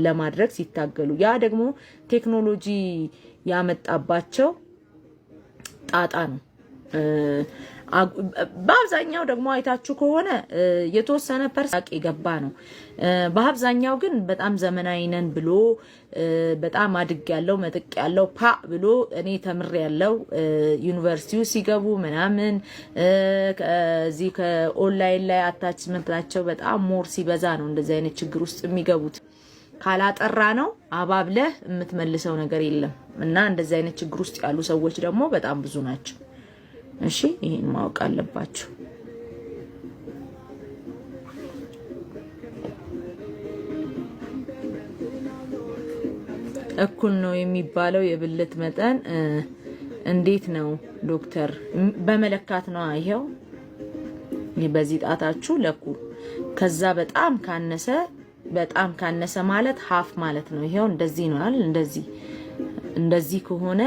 ለማድረግ ሲታገሉ ያ ደግሞ ቴክኖሎጂ ያመጣባቸው ጣጣ ነው። በአብዛኛው ደግሞ አይታችሁ ከሆነ የተወሰነ ፐርሰንት የገባ ነው። በአብዛኛው ግን በጣም ዘመናዊ ነን ብሎ በጣም አድግ ያለው መጥቅ ያለው ፓ ብሎ እኔ ተምር ያለው ዩኒቨርሲቲው ሲገቡ ምናምን ከዚህ ከኦንላይን ላይ አታችመንታቸው በጣም ሞር ሲበዛ ነው እንደዚህ አይነት ችግር ውስጥ የሚገቡት። ካላጠራ ነው አባብለህ የምትመልሰው ነገር የለም እና እንደዚህ አይነት ችግር ውስጥ ያሉ ሰዎች ደግሞ በጣም ብዙ ናቸው። እሺ ይሄን ማወቅ አለባችሁ። እኩል ነው የሚባለው የብልት መጠን እንዴት ነው ዶክተር? በመለካት ነው። ይሄው በዚህ ጣታችሁ ለኩ። ከዛ በጣም ካነሰ ማለት ሀፍ ማለት ነው። ይሄው እንደዚህ ነው አይደል? እንደዚህ ከሆነ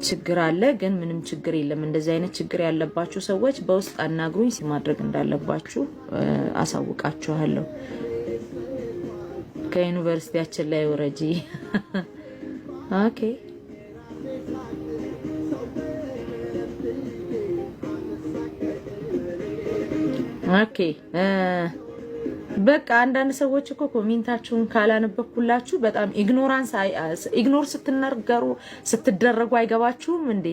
ችግር አለ፣ ግን ምንም ችግር የለም። እንደዚህ አይነት ችግር ያለባችሁ ሰዎች በውስጥ አናግሩኝ። ሲማድረግ እንዳለባችሁ አሳውቃችኋለሁ። ከዩኒቨርሲቲያችን ላይ ወረጂ። ኦኬ ኦኬ። በቃ አንዳንድ ሰዎች እኮ ኮሜንታችሁን ካላነበብኩላችሁ በጣም ኢግኖር ስትደረጉ አይገባችሁም እንዴ?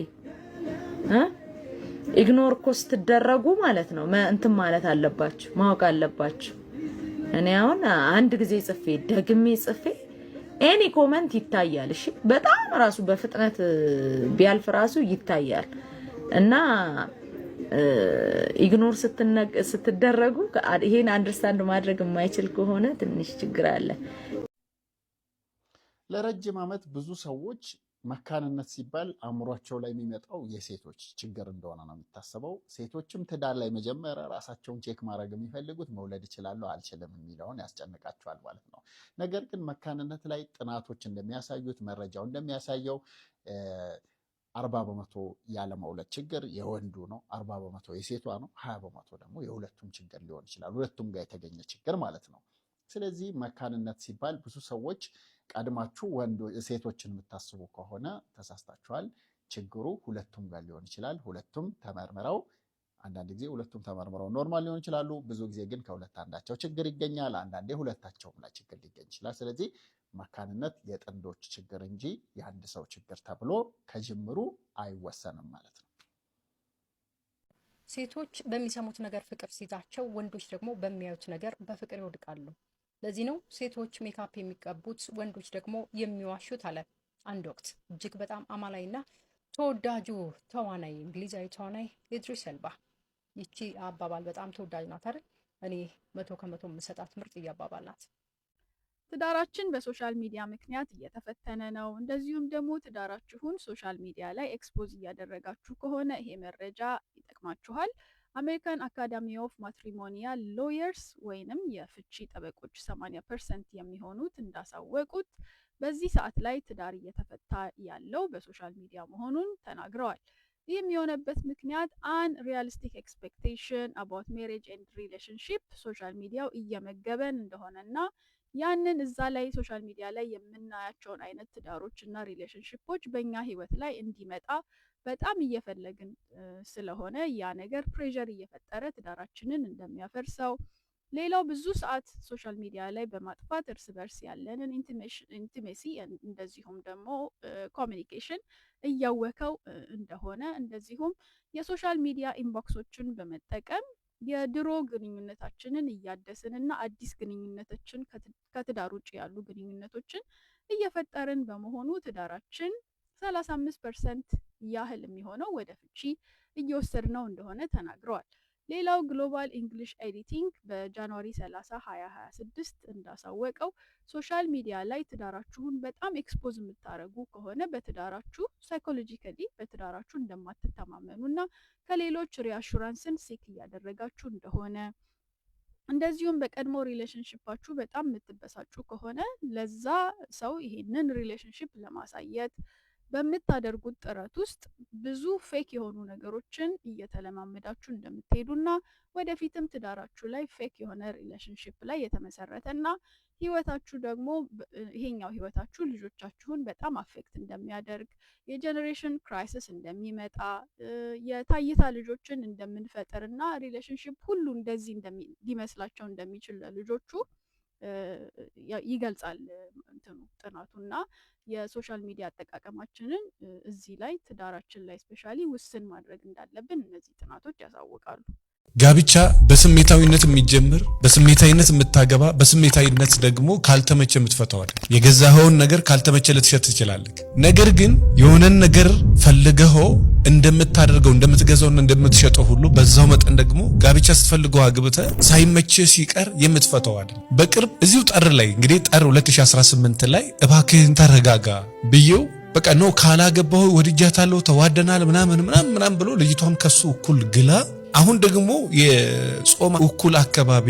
ኢግኖር እኮ ስትደረጉ ማለት ነው እንትን ማለት አለባችሁ፣ ማወቅ አለባችሁ። እኔ አሁን አንድ ጊዜ ጽፌ ደግሜ ጽፌ ኤኒ ኮመንት ይታያል። እሺ በጣም ራሱ በፍጥነት ቢያልፍ ራሱ ይታያል እና ኢግኖር ስትደረጉ ይሄን አንደርስታንድ ማድረግ የማይችል ከሆነ ትንሽ ችግር አለ። ለረጅም ዓመት ብዙ ሰዎች መካንነት ሲባል አእምሯቸው ላይ የሚመጣው የሴቶች ችግር እንደሆነ ነው የሚታሰበው። ሴቶችም ትዳር ላይ መጀመሪያ ራሳቸውን ቼክ ማድረግ የሚፈልጉት መውለድ እችላለሁ አልችልም የሚለውን ያስጨንቃቸዋል ማለት ነው። ነገር ግን መካንነት ላይ ጥናቶች እንደሚያሳዩት መረጃው እንደሚያሳየው 40% ያለመውለድ ችግር የወንዱ ነው፣ 40% የሴቷ ነው፣ 20% ደግሞ የሁለቱም ችግር ሊሆን ይችላል። ሁለቱም ጋር የተገኘ ችግር ማለት ነው። ስለዚህ መካንነት ሲባል ብዙ ሰዎች ቀድማችሁ ሴቶችን የምታስቡ ከሆነ ተሳስታችኋል። ችግሩ ሁለቱም ጋር ሊሆን ይችላል። ሁለቱም ተመርምረው አንዳንድ ጊዜ ሁለቱም ተመርምረው ኖርማል ሊሆን ይችላሉ። ብዙ ጊዜ ግን ከሁለት አንዳቸው ችግር ይገኛል። አንዳንዴ ሁለታቸውም ላይ ችግር ሊገኝ ይችላል። ስለዚህ መካንነት የጥንዶች ችግር እንጂ የአንድ ሰው ችግር ተብሎ ከጅምሩ አይወሰንም ማለት ነው። ሴቶች በሚሰሙት ነገር ፍቅር ሲይዛቸው፣ ወንዶች ደግሞ በሚያዩት ነገር በፍቅር ይወድቃሉ። ለዚህ ነው ሴቶች ሜካፕ የሚቀቡት፣ ወንዶች ደግሞ የሚዋሹት አለ አንድ ወቅት እጅግ በጣም አማላይና ተወዳጁ ተዋናይ እንግሊዛዊ ተዋናይ ኢድሪስ ኤልባ። ይቺ አባባል በጣም ተወዳጅ ናት አይደል? እኔ 100% የምሰጣት ምርጥ አባባል ናት። ትዳራችን በሶሻል ሚዲያ ምክንያት እየተፈተነ ነው። እንደዚሁም ደግሞ ትዳራችሁን ሶሻል ሚዲያ ላይ ኤክስፖዝ እያደረጋችሁ ከሆነ ይሄ መረጃ ይጠቅማችኋል። አሜሪካን አካዳሚ ኦፍ ማትሪሞኒያል ሎየርስ ወይንም የፍቺ ጠበቆች 80% የሚሆኑት እንዳሳወቁት በዚህ ሰዓት ላይ ትዳር እየተፈታ ያለው በሶሻል ሚዲያ መሆኑን ተናግረዋል። ይህም የሆነበት ምክንያት unrealistic expectation about marriage and relationship ሶሻል ሚዲያው እየመገበን እንደሆነና ያንን እዛ ላይ ሶሻል ሚዲያ ላይ የምናያቸውን አይነት ትዳሮች እና ሪሌሽንሺፖች በእኛ ህይወት ላይ እንዲመጣ በጣም እየፈለግን ስለሆነ ያ ነገር ፕሬሸር እየፈጠረ ትዳራችንን እንደሚያፈርሰው፣ ሌላው ብዙ ሰዓት ሶሻል ሚዲያ ላይ በማጥፋት እርስ በርስ ያለንን ኢንቲሜሲ እንደዚሁም ደግሞ ኮሚኒኬሽን እያወከው እንደሆነ፣ እንደዚሁም የሶሻል ሚዲያ ኢንቦክሶችን በመጠቀም የድሮ ግንኙነታችንን እያደስን እና አዲስ ግንኙነቶችን ከትዳር ውጭ ያሉ ግንኙነቶችን እየፈጠርን በመሆኑ ትዳራችን 35% ያህል የሚሆነው ወደ ፍቺ እየወሰድነው እንደሆነ ተናግረዋል። ሌላው ግሎባል ኢንግሊሽ ኤዲቲንግ በጃንዋሪ 30 2026 እንዳሳወቀው ሶሻል ሚዲያ ላይ ትዳራችሁን በጣም ኤክስፖዝ የምታደርጉ ከሆነ በትዳራችሁ ሳይኮሎጂካሊ በትዳራችሁ እንደማትተማመኑ እና ከሌሎች ሪአሹራንስን ሴክ እያደረጋችሁ እንደሆነ፣ እንደዚሁም በቀድሞ ሪሌሽንሽፓችሁ በጣም የምትበሳጩ ከሆነ ለዛ ሰው ይሄንን ሪሌሽንሽፕ ለማሳየት በምታደርጉት ጥረት ውስጥ ብዙ ፌክ የሆኑ ነገሮችን እየተለማመዳችሁ እንደምትሄዱና ወደፊትም ትዳራችሁ ላይ ፌክ የሆነ ሪሌሽንሺፕ ላይ የተመሰረተና ህይወታችሁ ደግሞ ይሄኛው ህይወታችሁ ልጆቻችሁን በጣም አፌክት እንደሚያደርግ የጀነሬሽን ክራይሲስ እንደሚመጣ የታይታ ልጆችን እንደምንፈጥርና ሪሌሽንሺፕ ሁሉ እንደዚህ ሊመስላቸው እንደሚችል ለልጆቹ ይገልጻል እንትኑ ጥናቱና የሶሻል ሚዲያ አጠቃቀማችንን እዚህ ላይ ትዳራችን ላይ ስፔሻሊ ውስን ማድረግ እንዳለብን እነዚህ ጥናቶች ያሳውቃሉ። ጋብቻ በስሜታዊነት የሚጀምር በስሜታዊነት የምታገባ በስሜታዊነት ደግሞ ካልተመቸ የምትፈታው አይደል። የገዛኸውን ነገር ካልተመቸ ልትሸጥ ትችላለህ። ነገር ግን የሆነን ነገር ፈልገኸው እንደምታደርገው እንደምትገዛውና እንደምትሸጠው ሁሉ በዛው መጠን ደግሞ ጋብቻ ስትፈልገው አግብተህ ሳይመቸ ሲቀር የምትፈታው አይደል። በቅርብ እዚሁ ጥር ላይ እንግዲህ ጥር 2018 ላይ እባክህን ተረጋጋ ብዬው በቃ ነው ካላገባው ወድጃታለሁ ተዋደናል ምናምን ብሎ ልጅቷም ከሱ እኩል ግላ አሁን ደግሞ የጾም እኩል አካባቢ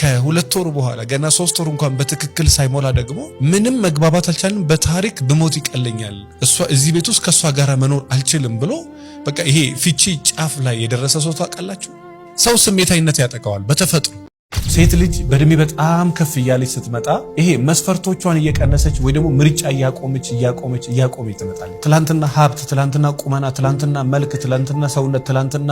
ከሁለት ወር በኋላ ገና 3 ወር እንኳን በትክክል ሳይሞላ ደግሞ ምንም መግባባት አልቻልንም በታሪክ ብሞት ይቀለኛል እሷ እዚህ ቤት ውስጥ ከሷ ጋር መኖር አልችልም ብሎ በቃ ይሄ ፍቺ ጫፍ ላይ የደረሰ ሰው ታውቃላችሁ። ሰው ስሜታዊነት ያጠቃዋል በተፈጥሮ። ሴት ልጅ በእድሜ በጣም ከፍ እያለች ስትመጣ ይሄ መስፈርቶቿን እየቀነሰች ወይ ደግሞ ምርጫ እያቆመች ትመጣለች። ትላንትና ሀብት፣ ትላንትና ቁመና፣ ትላንትና መልክ፣ ትላንትና ሰውነት፣ ትላንትና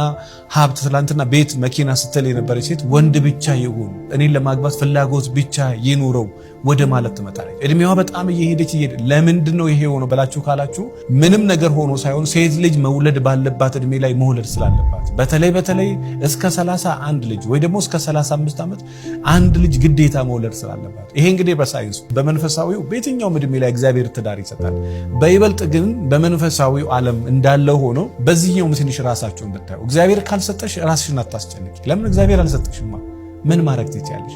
ሀብት፣ ትላንትና ቤት መኪና ስትል የነበረች ሴት ወንድ ብቻ ይሁን እኔን ለማግባት ፍላጎት ብቻ ይኑረው ወደ ማለት ትመጣለች። እድሜዋ በጣም እየሄደች ለምንድን ነው ይሄ ሆኖ ብላችሁ ካላችሁ ምንም ነገር ሆኖ ሳይሆን ሴት ልጅ መውለድ ባለባት እድሜ ላይ መውለድ ስላለባት በተለይ እስከ 31 ልጅ ወይ ደግሞ እስከ 35 ዓመት አንድ ልጅ ግዴታ መውለድ ስላለባት ይሄ እንግዲህ በሳይንሱ በመንፈሳዊው በየትኛውም እድሜ ላይ እግዚአብሔር ትዳር ይሰጣል። በይበልጥ ግን በመንፈሳዊው ዓለም እንዳለው ሆኖ በዚህኛው ትንሽ ራሳችሁን ብታዩ እግዚአብሔር ካልሰጠሽ ራስሽን አታስጨንቂ። ለምን እግዚአብሔር አልሰጠሽማ ምን ማድረግ ትችያለሽ?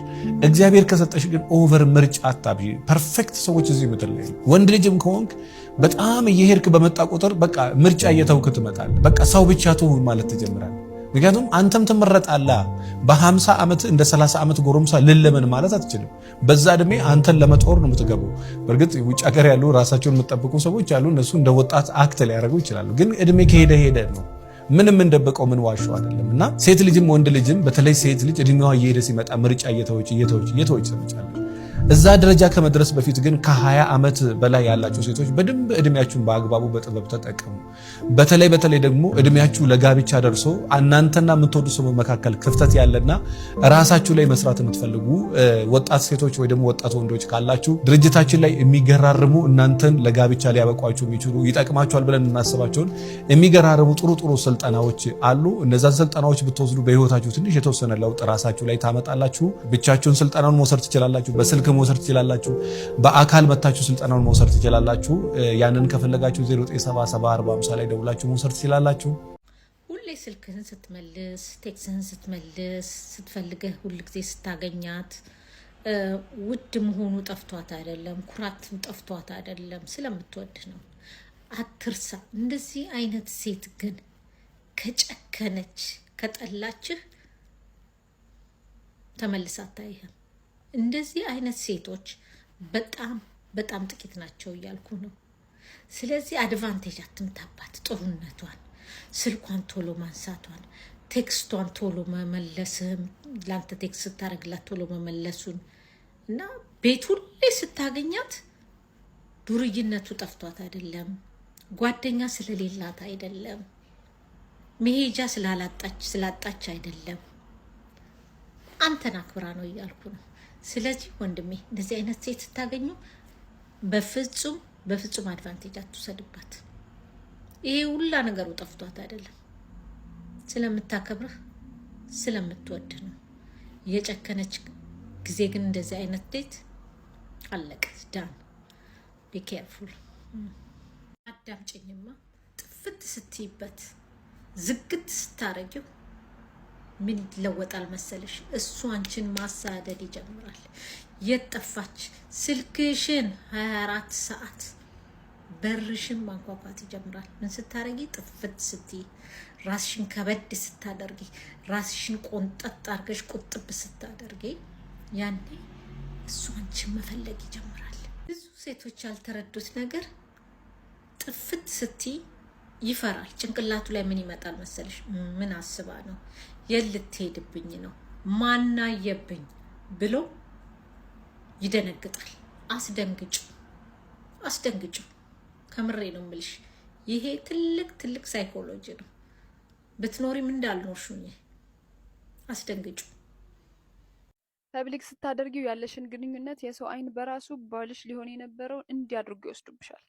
እግዚአብሔር ከሰጠሽ ግን ኦቨር ምርጫ አታብዢ። ፐርፌክት ሰዎች እዚህ ምድር ላይ ወንድ ልጅም ከሆንክ በጣም እየሄድክ በመጣ ቁጥር በቃ ምርጫ እየተውክ ትመጣለህ። በቃ ሰው ብቻ ትሁን ማለት ትጀምራለህ። ምክንያቱም አንተም ትመረጣለህ። በ50 ዓመት እንደ 30 ዓመት ጎረምሳ ልለምን ማለት አትችልም። በዛ እድሜ አንተን ለመጦር ነው የምትገባው። በእርግጥ ውጭ ሀገር ያሉ ራሳቸውን የምትጠብቁ ሰዎች አሉ። እነሱ እንደ ወጣት አክት ሊያደርጉ ይችላሉ። ግን እድሜ ከሄደ ነው ምንም እንደበቀው ምን ዋሽው አይደለምና ሴት ልጅም ወንድ ልጅም በተለይ ሴት ልጅ እድሜዋ እየሄደ ሲመጣ ምርጫ እየተወች ሰምቻለሁ። እዛ ደረጃ ከመድረስ በፊት ግን ከ20 ዓመት በላይ ያላችሁ ሴቶች በደንብ እድሜያችሁን በአግባቡ በጥበብ ተጠቀሙ። በተለይ ደግሞ እድሜያችሁ ለጋብቻ ደርሶ እናንተና የምትወዱ ሰው መካከል ክፍተት ያለና ራሳችሁ ላይ መስራት የምትፈልጉ ወጣት ሴቶች ወይ ደግሞ ወጣት ወንዶች ካላችሁ ድርጅታችን ላይ የሚገራርሙ እናንተን ለጋብቻ ሊያበቋችሁ የሚችሉ ይጠቅማችኋል ብለን እናስባቸውን የሚገራርሙ ጥሩ ስልጠናዎች አሉ። እነዛን ስልጠናዎች ብትወስዱ በህይወታችሁ ትንሽ የተወሰነ ለውጥ ራሳችሁ ላይ ታመጣላችሁ። ብቻችሁን ስልጠናውን መውሰድ ትችላላችሁ። በስልክ መውሰድ ትችላላችሁ። በአካል መታችሁ ስልጠናውን መውሰድ ትችላላችሁ። ያንን ከፈለጋችሁ 09774050 ላይ ደውላችሁ መውሰድ ትችላላችሁ። ሁሌ ስልክህን ስትመልስ ቴክስህን ስትመልስ ስትፈልገህ ሁሉ ጊዜ ስታገኛት ውድ መሆኑ ጠፍቷት አይደለም፣ ኩራትም ጠፍቷት አይደለም፣ ስለምትወድ ነው። አትርሳ። እንደዚህ አይነት ሴት ግን ከጨከነች ከጠላችህ ተመልሳ አታይህም። እንደዚህ አይነት ሴቶች በጣም ጥቂት ናቸው እያልኩ ነው። ስለዚህ አድቫንቴጅ አትምታባት። ጥሩነቷን፣ ስልኳን ቶሎ ማንሳቷን፣ ቴክስቷን ቶሎ መመለስም ላንተ ቴክስት ስታደርግላት ቶሎ መመለሱን እና ቤት ሁሌ ስታገኛት ዱርይነቱ ጠፍቷት አይደለም፣ ጓደኛ ስለሌላት አይደለም፣ መሄጃ ስላጣች አይደለም፣ አንተን አክብራ ነው እያልኩ ነው። ስለዚህ ወንድሜ እንደዚህ አይነት ሴት ስታገኙ በፍጹም አድቫንቴጅ አትውሰድባት። ይሄ ሁላ ነገሩ ጠፍቷት አይደለም፣ ስለምታከብርህ ስለምትወድ ነው። የጨከነች ጊዜ ግን እንደዚህ አይነት ዴት አለቀ ዳን። ቢ ኬርፉል። አዳምጪኝማ። ጥፍት ስትይበት ዝግት ስታረጊው ምን ይለወጣል መሰለሽ? እሱ አንቺን ማሳደድ ይጀምራል። የጠፋች ስልክሽን 24 ሰዓት በርሽን ማንኳኳት ይጀምራል። ምን ስታረጊ? ጥፍት ስትይ፣ ራስሽን ከበድ ስታደርጊ፣ ራስሽን ቆንጠጥ አርገሽ ቁጥብ ስታደርጊ፣ ያኔ እሱ አንቺን መፈለግ ይጀምራል። ብዙ ሴቶች ያልተረዱት ነገር ጥፍት ስቲ ይፈራል። ጭንቅላቱ ላይ ምን ይመጣል መሰለሽ? ምን አስባ ነው? የልትሄድብኝ ነው ማናየብኝ ብሎ ይደነግጣል። አስደንግጩ። ከምሬ ነው የምልሽ። ይሄ ትልቅ ሳይኮሎጂ ነው። ብትኖሪም እንዳልኖርሽኝ አስደንግጩ። ፐብሊክ ስታደርጊው ያለሽን ግንኙነት የሰው አይን በራሱ ባልሽ ሊሆን የነበረውን እንዲያድርጉ ይወስዱብሻል።